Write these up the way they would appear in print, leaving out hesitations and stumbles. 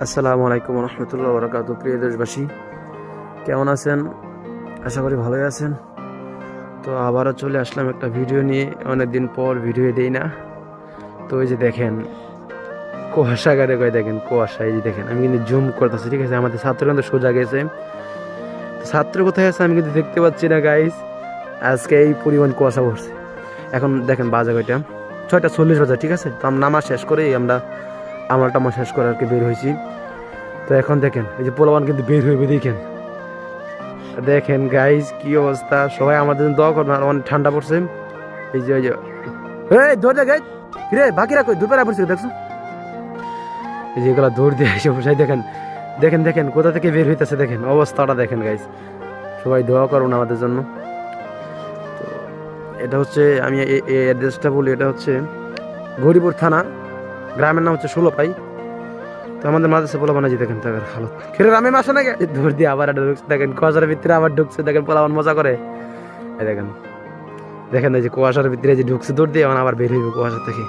আসসালামু আলাইকুম রহমতুল্লাহ বরকাতুহু। প্রিয় দেশবাসী, কেমন আছেন? আশা করি ভালোই আছেন। তো আবারও চলে আসলাম একটা ভিডিও নিয়ে। অনেকদিন পর ভিডিও দেই না। তো এই যে দেখেন কুয়াশা গাড়ে কয়, দেখেন কুয়াশা, এই যে দেখেন আমি কিন্তু জুম করতেছি, ঠিক আছে? আমাদের ছাত্র কিন্তু সোজা গেছে, ছাত্র কোথায় আছে আমি কিন্তু দেখতে পাচ্ছি না গাইস। আজকে এই পরিমাণ কুয়াশা পড়ছে। এখন দেখেন বাজে কয়টা, 6:40 বাজে, ঠিক আছে? তো আমরা নামাজ শেষ করেই আমরা আমলটা শেষ করে আর কি বের হয়েছি। তো এখন দেখেন এই যে পোলাপান কিন্তু বের হইবে, দেখেন দেখেন গাইজ কি অবস্থা। সবাই আমাদের জন্য দোয়া করবেন, আর অনেক ঠান্ডা পড়ছে। এই যে এই দৌড় গাইজ, রে বাকিরা কই দুপুরে পড়ছে দেখছো? এই যে এগুলা দৌড় দিয়ে এসে বসাই, দেখেন দেখেন দেখেন কোথা থেকে বের হইতেছে, দেখেন অবস্থাটা দেখেন গাইজ। সবাই দোয়া করুন আমাদের জন্য। তো এটা হচ্ছে, আমি এই অ্যাড্রেসটা বলি, এটা হচ্ছে গৌরীপুর থানা, গ্রামের নাম হচ্ছে ষোলপাই। তো আমাদের মাদ্রাসা পোলাপান যে দেখেন তাদের হালত, ফিরে আমি মাসে নাকি দৌড় দিয়ে আবার ঢুকছে, দেখেন কুয়াশার ভিতরে আবার ঢুকছে, দেখেন পোলাপান মজা করে। এই দেখেন দেখেন এই যে কুয়াশার ভিতরে যে ঢুকছে দৌড় দিয়ে, আবার বের হইবে কুয়াশা থেকে।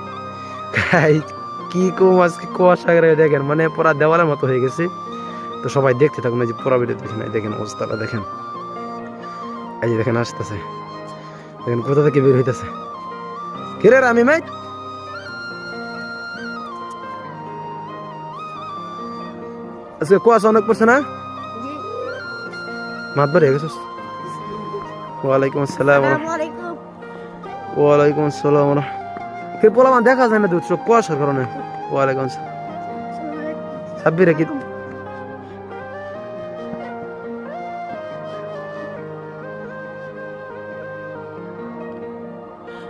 কি কম আজকে কুয়াশা করে, দেখেন মানে পুরা দেওয়ালের মতো হয়ে গেছে। তো সবাই দেখতে থাকুন, এই যে পুরা ভিডিও দেখেন, দেখেন অবস্থাটা দেখেন। এই যে দেখেন আসতেছে, দেখেন কোথা থেকে বের হইতেছে। কিরে আমি মাই, আজকে কুয়াশা অনেক পড়ছে না? মাতবার হয়ে গেছিস? ওয়ালাইকুম আসসালাম। ওয়ালাইকুম আসসালাম। কে পোলামান দেখা যায় না তো চোখ কুয়াশার কারণে। ওয়ালাইকুম আসসালাম। সাব্বিরে কি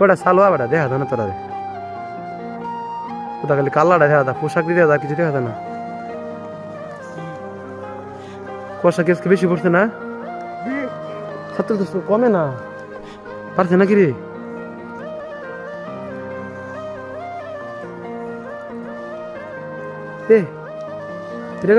ওটা সালোয়া বেটা দেখা যায় না তোরা রে? ওটা খালি কাল্লাটা দেখা যায়, পোশাক দিয়ে দেখা কিছু দেখা যায় না। কুয়াশা কেসকে বেশি পড়ছে না? ছাত্র তো কমে না পারছে নাকি রে? এ এটা